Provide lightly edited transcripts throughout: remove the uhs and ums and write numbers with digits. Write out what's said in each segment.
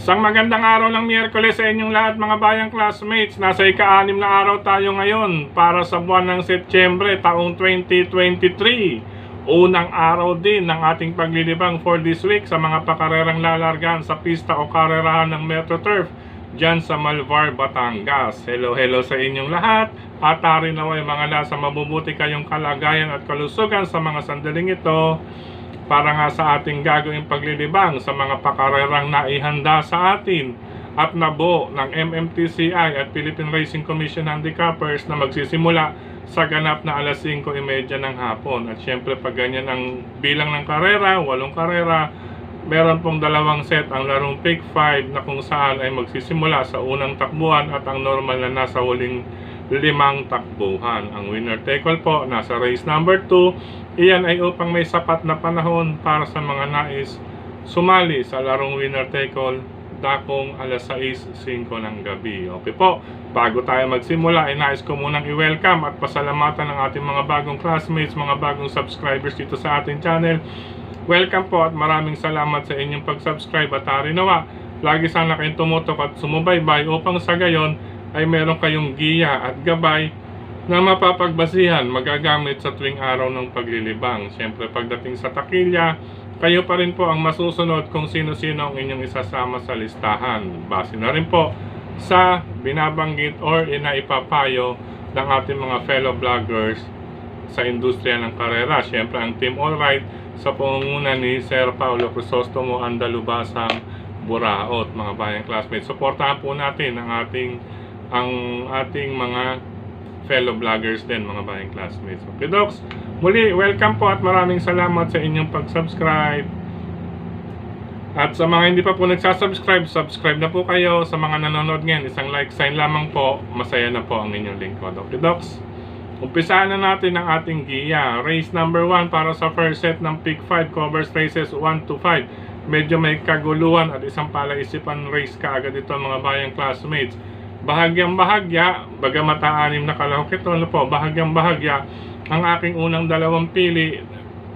Isang magandang araw ng Miyerkules sa inyong lahat mga bayang classmates. Nasa ika-6 na araw tayo ngayon para sa buwan ng Setyembre taong 2023. Unang araw din ng ating paglilibang for this week sa mga pakarerang lalargan sa pista o karerahan ng Metro Turf dyan sa Malvar, Batangas. Hello sa inyong lahat at tarin naway mga nasa mabubuti kayong kalagayan at kalusugan sa mga sandaling ito para nga sa ating gagawing paglilibang sa mga pakarerang naihanda sa atin at nabuo ng MMTCI at Philippine Racing Commission Handicappers na magsisimula sa ganap na alas 5:30 ng hapon. At syempre pag ganyan ang bilang ng karera, 8 karera, meron pong 2 set ang larong pick 5 na kung saan ay magsisimula sa unang takbuhan at ang normal na nasa huling 5 takbuhan. Ang winner take all po nasa race number 2. Iyan ay upang may sapat na panahon para sa mga nais sumali sa larong winner take all dakong alas 6:05 ng gabi. Okay po, bago tayo magsimula ay nais ko munang i-welcome at pasalamatan ang ating mga bagong classmates, mga bagong subscribers dito sa ating channel. Welcome po at maraming salamat sa inyong pag-subscribe at harinawa. Lagi sana kayong tumutok at sumubaybay upang sa gayon ay meron kayong giya at gabay na mapapagbasihan magagamit sa tuwing araw ng paglilibang. Siyempre pagdating sa takilya, kayo pa rin po ang masusunod kung sino-sino ang inyong isasama sa listahan. Base na rin po sa binabanggit or inaipapayo ng ating mga fellow vloggers sa industriya ng karera. Siyempre ang Team Alright sa pangunguna ni Sir Paulo Crisostomo Andalubasang Buraot, mga bayang classmates. Suportahan po natin ang ating mga fellow vloggers din, mga bayang classmates. Okay, Docs, muli welcome po at maraming salamat sa inyong pag-subscribe. At sa mga hindi pa po nagsasubscribe, subscribe na po kayo. Sa mga nanonood ngayon, isang like sign lamang po, masaya na po ang inyong lingkod. Okay, Docs, umpisahan na natin ang ating giya. Race number 1 para sa first set ng Pick 5 covers races 1 to 5. Medyo may kaguluhan at isang palaisipan race kaagad ito, mga bayang classmates. Bahagyang-bahagya, bagamat 6 na kalahok ito, bahagyang-bahagya ang aking unang 2 pili,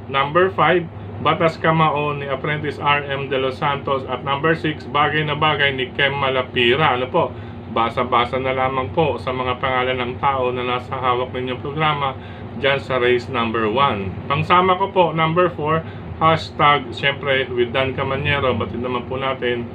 number 5, Batas Kamao ni Apprentice RM De Los Santos at number 6, Bagay na Bagay ni Kem Malapira. Basa-basa na lamang po sa mga pangalan ng tao na nasa hawak ninyong programa dyan sa race number 1. Pangsama ko po, number 4, hashtag, syempre, with Dan Camanyero, batid naman po natin,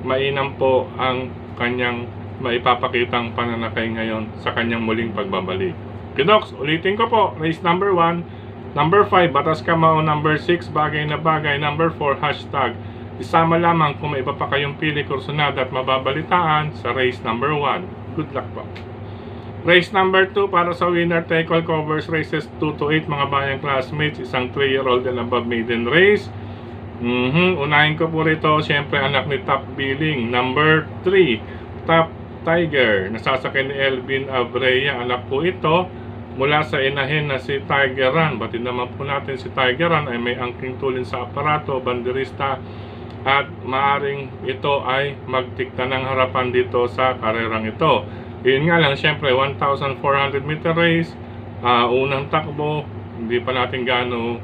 mainam po ang kanyang maipapakitang pananakay ngayon sa kanyang muling pagbabalik. Kidoks, ulitin ko po, race number 1, number 5, Batas Kamao, number 6, Bagay na Bagay, number 4, hashtag. Isama lamang kung may iba pa kayong pili, kursunada at mababalitaan sa race number 1. Good luck po. Race number 2 para sa winner take all covers races 2 to 8, mga bayang classmates, isang 3-year-old and above maiden race. Unahin ko po rito, syempre anak ni Top Billing, number 3, Top Tiger, nasasakay ni Elvin Abreya. Anak po ito mula sa inahin na si Tiger Run. Batid naman po natin si Tiger Run ay may angking tulin sa aparato, banderista, at maaring ito ay magtikta ng harapan dito sa karerang ito. Yun nga lang, syempre 1,400 meter race, unang takbo, hindi pa natin gaano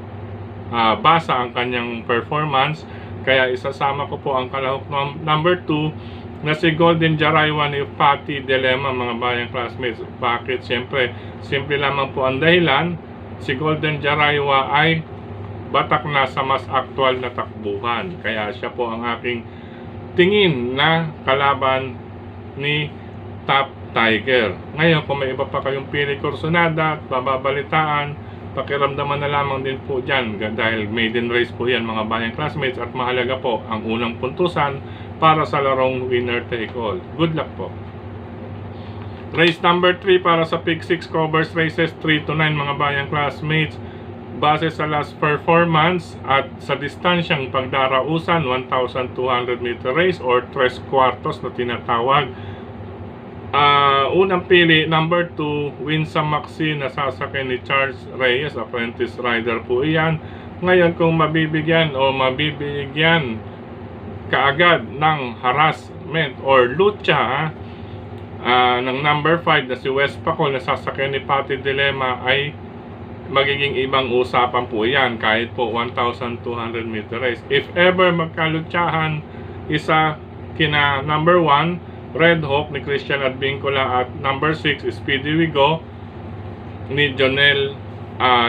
basa ang kanyang performance, kaya isasama ko po ang kalahok number 2 na si Golden Jaraywa ni Fatty Dilema, mga bayang classmates. Bakit? Siyempre, simple lamang po ang dahilan, si Golden Jaraywa ay batak na sa mas aktual na takbuhan. Kaya siya po ang aking tingin na kalaban ni Top Tiger. Ngayon, kung may iba pa kayong pili, kursunada at bababalitaan, pakiramdaman na lamang din po dyan dahil maiden race po yan, mga bayang classmates, at mahalaga po ang unang puntusan para sa larong winner take all. Good luck po. Race number 3 para sa Pick 6 covers races 3 to 9, mga bayang classmates. Base sa last performance at sa distansyang pagdarausan, 1,200 meter race or 3 quartos na tinatawag. Unang pili, number 2, Winsome Maxi, nasasakay ni Charles Reyes, apprentice rider po iyan. Ngayon kung mabibigyan kaagad ng harassment or lucha ng number 5 na si West Pacol, nasasakay ni Fatty Dilema, ay magiging ibang usapan po yan kahit po 1,200 meter race. If ever magkalutsahan isa kina number 1, Red Hawk ni Christian Advincula, at number 6, Speedy We Go ni Jonel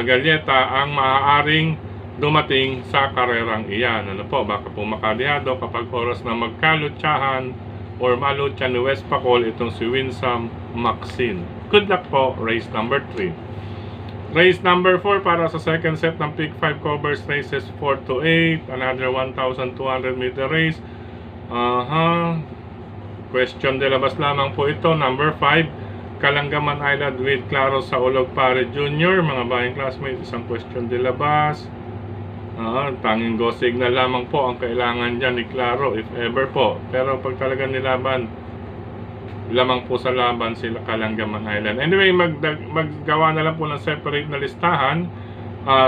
Galleta ang maaaring dumating sa karerang iyan. Ano po, baka po makadihado kapag oras na magkalutsahan or malutsa ni West Pacol itong si Winsam Maxine. Good luck po, race number 3. Race number 4 para sa second set ng Pick 5 covers races 4 to 8. Another 1,200 meter race. Question de labas lamang po ito. Number 5, Kalangaman Island with Claro Saulog Pare Jr. Mga bayang classmates, isang question de labas. Tanging go signal lamang po ang kailangan dyan ni Claro if ever po. Pero pag talaga nilaban, lamang po sa laban sila Kalangaman Island. Anyway, maggawa na lang po ng separate na listahan.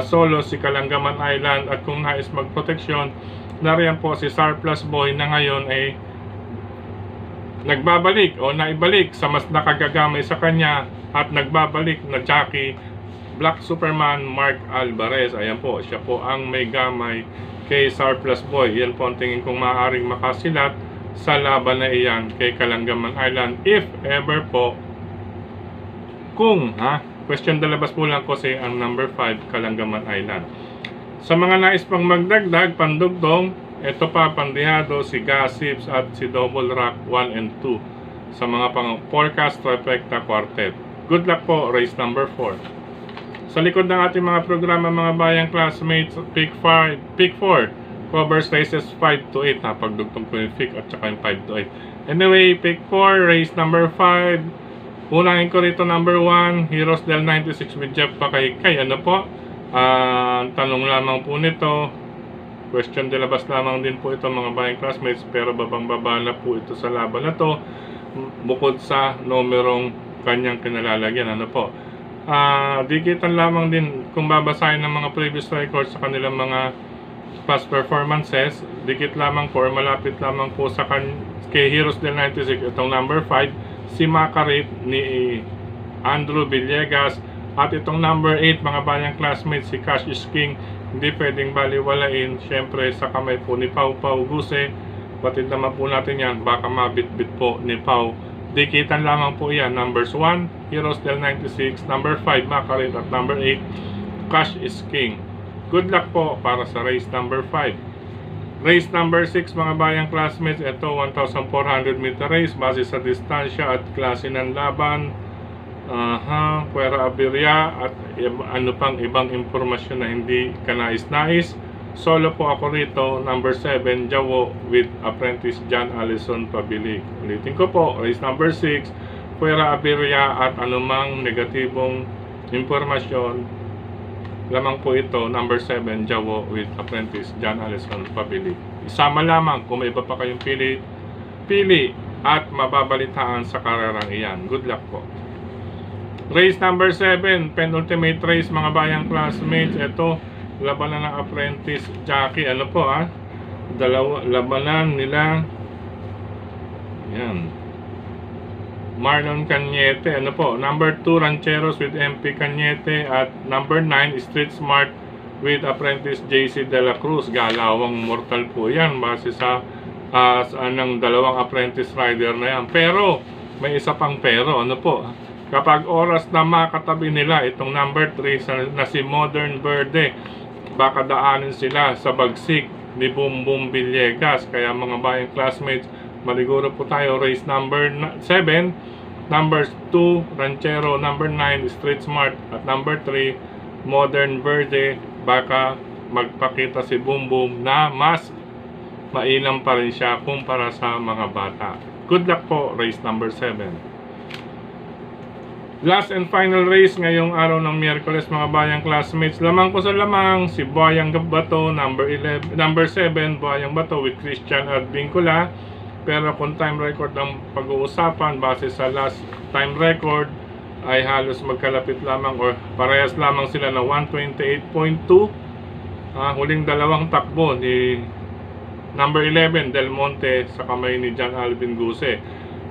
Solo si Kalangaman Island, at kung nais magproteksyon, nariyan po si Surplus Boy na ngayon ay nagbabalik o naibalik sa mas nakagagamay sa kanya at nagbabalik na jockey, Black Superman Mark Alvarez. Ayan po, siya po ang may gamay kay Surplus Boy. Yan po ang tingin kong maaaring makasilat sa laban na iyan kay Kalangaman Island if ever po. Kung question dalabas po lang kasi ang number 5 Kalangaman Island. Sa mga nais pang magdagdag, pandugtong, ito pa pandihado si Gossips at si Double Rock 1 and 2 sa mga pang forecast trifecta quartet. Good luck po, race number 4. Sa likod ng ating mga programa, mga bayang classmates, Pick 4 covers races 5 to 8. Pagdugtong ko yung pick at saka yung 5 to 8. Anyway, Pick 4, race number 5. Unangin ko rito number 1, Heroes del 96 with Jeff Pakaykay. Ano po? Tanong lamang po nito. Question de labas lamang din po ito, mga bayang classmates. Pero babang-baba na po ito sa laban na to. Bukod sa numerong kanyang kinalalagyan. Ano po? Dikitan lamang din kung babasahin ng mga previous records sa kanilang mga past performances. Dikit lamang po or malapit lamang po sa kay Heroes del 96 itong number 5, si Macarit ni Andrew Villegas, at itong number 8, mga bayang classmates, si Cash is King. Hindi pwedeng baliwalain syempre sa kamay po ni Pau Guse. Batid naman po natin yan, baka mabit-bit po ni Pau. Dikitan lamang po yan. Numbers 1, Heroes del 96, number 5, Macarit, at number 8, Cash is King. Good luck po para sa race number 5. Race number 6, mga bayang classmates, ito 1,400 meter race base sa distansya at klase ng laban. Puwera Abiria at ano pang ibang impormasyon na hindi kanais-nais. Solo po ako rito, number 7, Jawo with apprentice John Allison Pabilig. Ulitin ko po, race number 6, Puwera Abiria at anumang negatibong impormasyon. Lamang po ito, number 7, Jawo with apprentice John Allison Pabilig. Isama lamang kung may iba pa kayong pili at mababalitaan sa karerang iyan. Good luck po. Race number 7, penultimate race, mga bayang classmates. Ito, labanan ng apprentice jockey. Ano po labanan nila. Yan. Marlon Cañete. Ano po? Number 2, Rancheros with MP Cañete. At number 9, Street Smart with apprentice JC De La Cruz. Galawang mortal po yan base sa ng dalawang apprentice rider na yan. Pero, may isa pang pero. Ano po? Kapag oras na makatabi nila itong number 3 na si Modern Verde, baka daanin sila sa bagsik ni Boom Boom Villegas. Kaya mga bayang classmates, maliguro po tayo. Race number 7, numbers 2, Ranchero, number 9, Street Smart, at number 3, Modern Verde. Baka magpakita si Boom Boom na mas mailang pa rin siya kumpara sa mga bata. Good luck po, race number 7. Last and final race ngayong araw ng Miyerkules, mga bayang classmates. Lamang ko sa lamang si Buhayang Bato, number 7, Buhayang Bato with Christian Advincula. Pero kung time record ang pag-uusapan, base sa last time record ay halos magkalapit lamang or parehas lamang sila na 128.2. Huling dalawang takbo ni number 11 Del Monte sa kamay ni John Alvin Guse.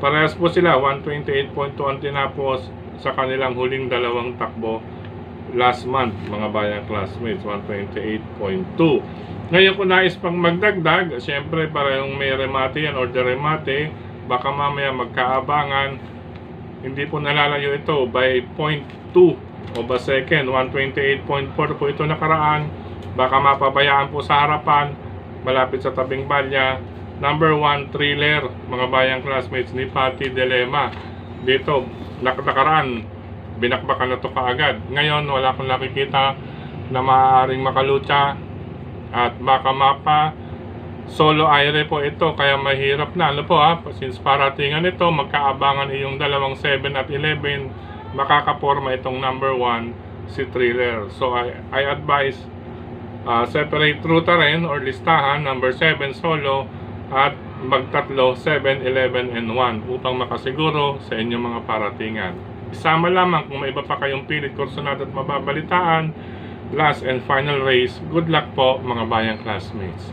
Parehas po sila 128.2 ang tinapos sa kanilang huling dalawang takbo. last month, mga bayang classmates, 128.2. Ngayon kung nais pang magdagdag, syempre parehong may remate yan or deremate, baka mamaya magkaabangan. Hindi po nalalayo ito by 0.2 o ba second, 128.4 po ito nakaraan. Baka mapabayaan po sa harapan, malapit sa tabing balya. Number 1 thriller, mga bayang classmates, ni Patty Dilema. Dito, nakaraan, binakbakan na to kaagad. Ngayon, wala akong nakikita na maaaring makalutsa at baka mapa. Solo aire po ito, kaya mahirap na. Ano po since paratingan ito, magkaabangan iyong dalawang 7 at 11, makakaporma itong number 1, si thriller. So I advise separate ruta rin or listahan, number 7 solo at magtatlo 7, 11, and 1 upang makasiguro sa inyong mga paratingan. Isama lamang kung may iba pa kayong pilit, kursunado at mababalitaan. Last and final race, good luck po mga bayang classmates.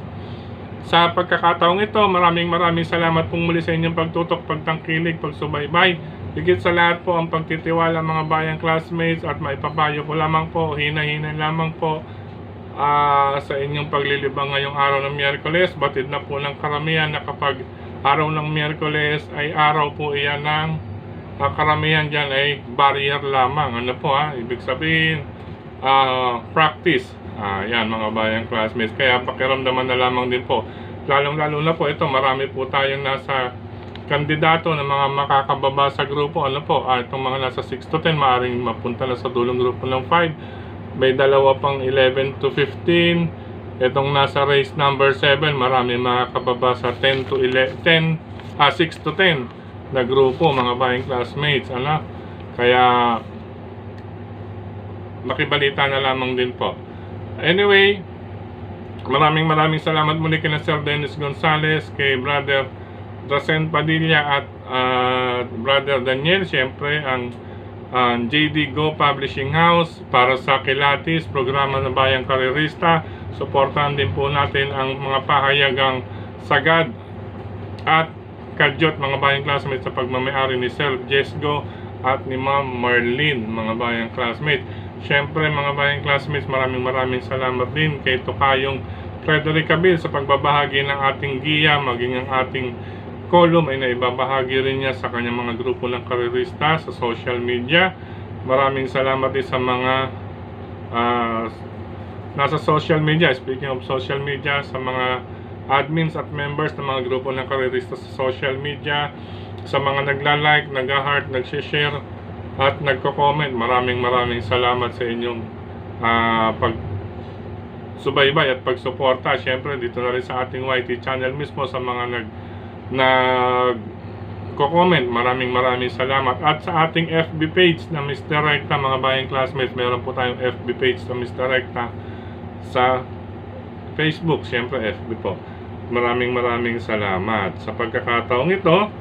Sa pagkakataong ito, maraming salamat pong muli sa inyong pagtutok, pagtangkilig, pagsubaybay. Higit sa lahat po ang pagtitiwala mga bayang classmates, at maipapayo ko lamang po, hina-hina lamang po sa inyong paglilibang ngayong araw ng Miyerkules. Batid na po ng karamihan na kapag araw ng Miyerkules ay araw po iyan ng karamihan dyan ay barrier lamang. Ano po ibig sabihin practice. Yan mga bayang classmates, kaya pakiramdaman na lamang din po. Lalong-lalo na po ito, marami po tayong nasa kandidato na mga makakababa sa grupo. Ano po, itong mga nasa 6 to 10 maaaring mapunta na sa dulong grupo ng 5. May dalawa pang 11 to 15. Itong nasa race number 7, marami makakababa sa 10 to 11, 6 to 10 na grupo mga bayang classmates. Kaya makibalita na lamang din po. Anyway, maraming salamat muli kina Sir Dennis Gonzales, kay Brother Drasen Padilla at Brother Daniel. Siyempre ang JD Go Publishing House para sa Kilatis, programa ng Bayang Karerista. Suportahan din po natin ang mga pahayagang sagad at kadyot mga bayang classmates sa pagmamayari ni Sir Jesgo at ni Ma'am Marlene mga bayang classmates. Siyempre mga bayang classmates, maraming salamat din kay Tokayong Frederick Cabil sa pagbabahagi ng ating giya, maging ang ating column ay naibabahagi rin niya sa kanyang mga grupo ng karerista sa social media. Maraming salamat din sa mga nasa social media, speaking of social media, sa mga admins at members ng mga grupo ng karerista sa social media, sa mga nagla-like, nag-heart, nag-share at nagko-comment. Maraming salamat sa inyong pag-subaybay at pagsuporta. Siyempre dito na rin sa ating YT channel mismo sa mga nag-comment. Maraming salamat. At sa ating FB page na Mr. Recta mga bayang classmates, meron po tayong FB page na Mr. Recta sa Facebook. Siyempre FB po. Maraming salamat. Sa pagkakataong ito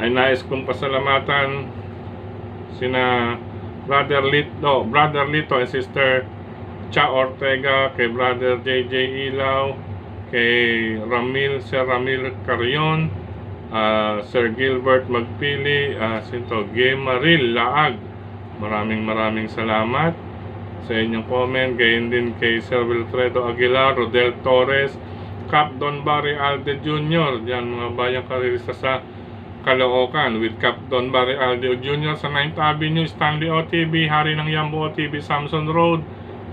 ay nais kong pasalamatan sina Brother Lito and Sister Cha Ortega, kay Brother JJ Ilaw, kay Sir Ramil Carion, Sir Gilbert Magpili, Gemaril Laag. Maraming salamat sa inyong comment. Gayon din kay Sir Wilfredo Aguilar, Rodel Torres, Cap Don Barry Alde Jr. Diyan mga bayang karerista sa Caloocan, with Cap Don Barry Alde Jr. sa 9th Avenue, Stanley OTB, Hari ng Yambo OTB, Samson Road.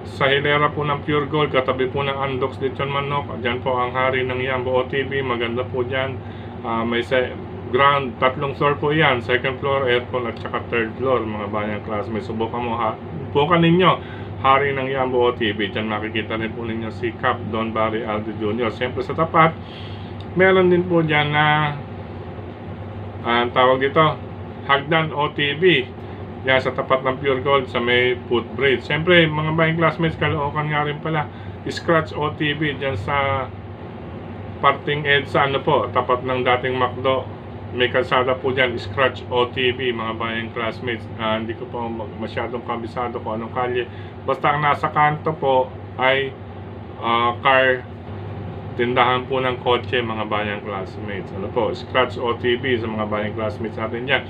Sa hilera po ng Pure Gold, katabi po ng Andox Lechon Manok. Diyan po ang Hari ng Yambo OTB. Maganda po dyan. May ground, 3 floor po yan. 2nd floor, aircon, at saka 3rd floor mga bayang classmates. Subukan ninyo Hari ng Yambo OTB. Diyan makikita rin po ninyo si Cap Don Barry Alde Jr. Siyempre sa tapat, meron din po dyan na tawag dito, Hagdan OTB. Yan sa tapat ng Pure Gold sa may footbridge. Siyempre mga bayang classmates, Caloocan nga rin pala, Scratch OTB dyan sa parting EDSA, tapat ng dating McDo. May kalsada po dyan, Scratch OTB mga bayang classmates. Hindi ko po masyadong kabisado kung anong kalye. Basta ang nasa kanto po ay car, tindahan po ng kotse mga bayang classmates. Scratch OTB sa mga bayang classmates natin dyan.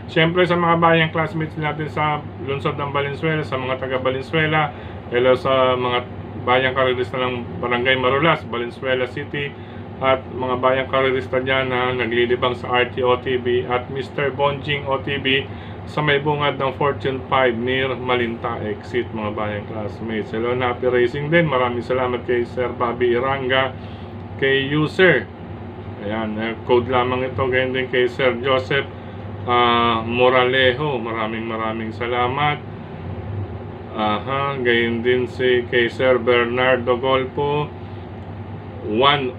Siyempre sa mga bayang classmates natin sa lungsod ng Valenzuela, sa mga taga Valenzuela, hello sa mga bayang karerista ng Barangay Marulas, Valenzuela City, at mga bayang karerista dyan na naglilibang sa RTOTV at Mr. Bonjing OTV sa may bungad ng Fortune 5 near Malinta exit, mga bayang classmates. Hello na Happy Racing din. Maraming salamat kay Sir Bobby Iranga, kay user. Ayan, code lamang ito. Ganyan din kay Sir Joseph Moralejo. Maraming salamat. Ganyan din si kay Sir Bernardo Golpo.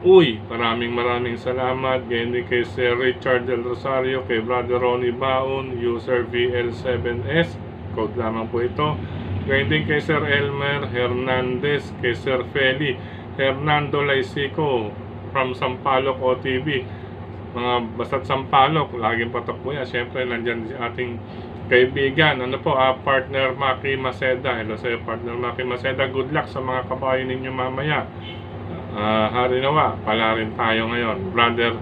Uy, maraming salamat. Ganyan din kay Sir Richard Del Rosario, kay Brother Ronnie Baon, user VL7S, code lamang po ito. Ganyan din kay Sir Elmer Hernandez, kay Sir Feli Hernando Laisico from Sampaloc OTV. Mga basta't Sampaloc, laging patok po yan. Siyempre, nandyan si ating kaibigan, partner Maki Maceda. Hello sa'yo, partner Maki Maceda. Good luck sa mga kabayo ninyo mamaya. Harinawa, pala rin tayo ngayon. Brother,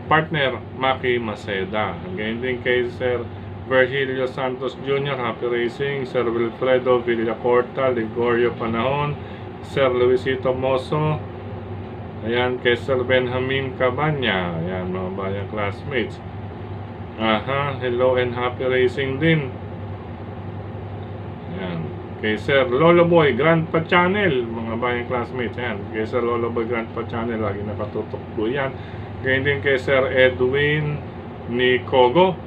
partner Maki Maceda. Ganyan din kay Sir Virgilio Santos Jr., Happy Racing. Sir Wilfredo Villacorta, Ligorio Panahon. Sir Luisito Moso. Ayan, kay Sir Benjamin Cabanya. Ayan, mga bayang classmates. Hello and Happy Racing din. Ayan, kay Sir Lolo Boy Grandpa Channel, mga bayang classmates. Ayan, kay Sir Lolo Boy Grandpa Channel, lagi nakatutok po yan. Ganyan din kay Sir Edwin Nicogo.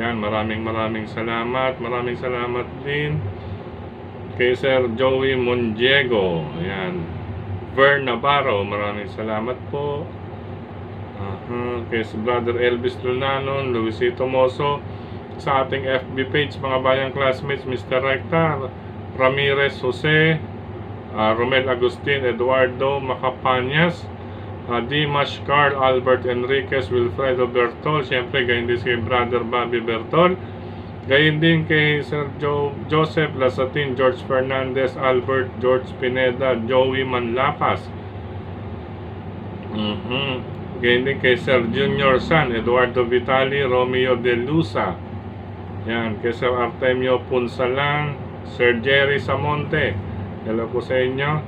Ayan, maraming salamat. Maraming salamat din kay Sir Joey Mondiego. Ayan, Vern Navarro, maraming salamat po. Kay Brother Elvis Lunanon, Luisito Moso, sa ating FB page, mga bayang classmates, Mr. Rectar Ramirez Jose, Romel Agustin, Eduardo Macapanyas, Dimash Carl, Albert Enriquez, Wilfredo Bertol, siyempre gayon din kay Brother Bobby Bertol, gayon din kay Sir Joseph Lasatin, George Fernandez, Albert George Pineda, Joey Manlapas. Gayon din kay Sir Junior San, Eduardo Vitali, Romeo De Lusa. Yan, kay Sir Artemio Punsalan, Sir Jerry Samonte. Hello po sa inyo.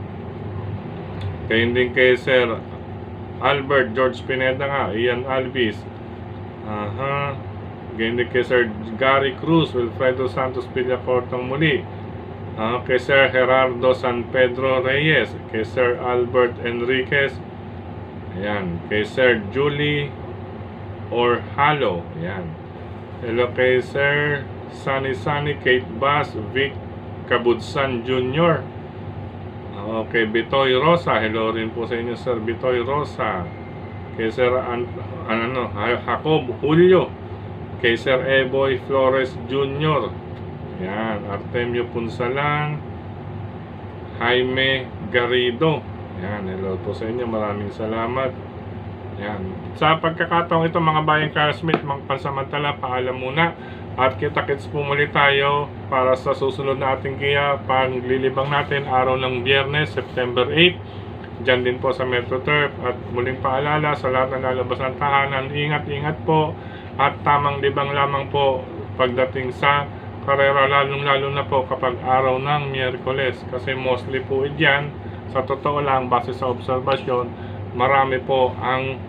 Gayon din kay Sir Albert George Pineda nga, Ian Alvis. Gayon din kay Sir Gary Cruz, Wilfredo Santos Villacortong muli. Kay Sir Gerardo San Pedro Reyes, kay Sir Albert Enriquez. Ayan, kay Sir Julie Orhalo. Ayan. Hello kay Sir Sunny Kate Bass, Vic Kabudsan Jr. Okay, Bitoy Rosa. Hello rin po sa inyo, Sir Bitoy Rosa. Kay Sir Jacob Julio. Kay Sir Eboy Flores Jr. Ayan, Artemio Punsalan, Jaime Garrido. Yan, hello po sa inyo. Maraming salamat. Yan. Sa pagkakataong ito, mga bayang classmates, mga pansamantala, paalam muna. At kita-kits po muli tayo para sa susunod na ating paglilibang natin araw ng Biyernes, September 8. Diyan din po sa Metro Turf. At muling paalala sa lahat ng lalabas ng tahanan, ingat po. At tamang libang lamang po pagdating sa karera, lalong-lalo na po kapag araw ng Miyerkules. Kasi mostly po dyan, sa totoo lang, base sa obserbasyon, marami po ang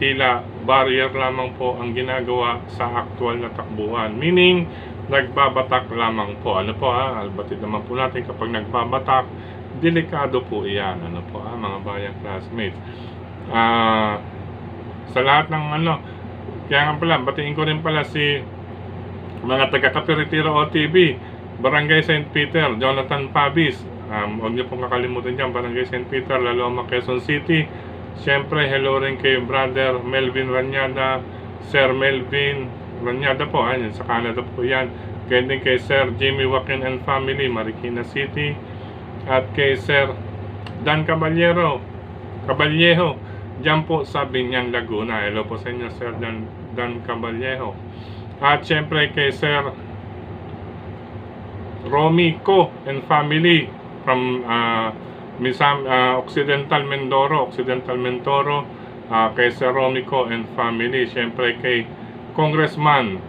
tila barrier lamang po ang ginagawa sa aktual na takbuhan. Meaning, nagbabatak lamang po. Albatid naman po natin kapag nagbabatak, delikado po iyan. Mga bayang classmates. Sa lahat ng kaya nga pala, batiin ko rin pala si mga taga-Capiritiro OTV, Barangay St. Peter, Jonathan Pabis. Huwag niyo pong kakalimutan dyan, Barangay St. Peter, Laloma, Quezon City. Siyempre, hello rin kay Brother Melvin Ranyada, Sir Melvin Ranyada po, sa Canada po yan. Ganyan din kay Sir Jimmy Joaquin and family, Marikina City. At kay Sir Dan Caballero, dyan po sa Binyan, Laguna. Hello po sa inyo, Sir Dan Caballero. At siyempre kay Sir Romy Co and family from Occidental Mindoro, kay Sir Romy Co and family. Siyempre kay Congressman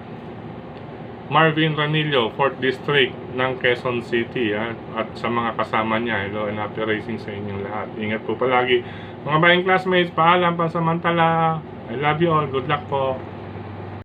Marvin Ranillo, 4th District ng Quezon City, at sa mga kasama niya. Hello and happy racing sa inyong lahat. Ingat po palagi mga bayang classmates. Paalam pansamantala. I love you all. Good luck po.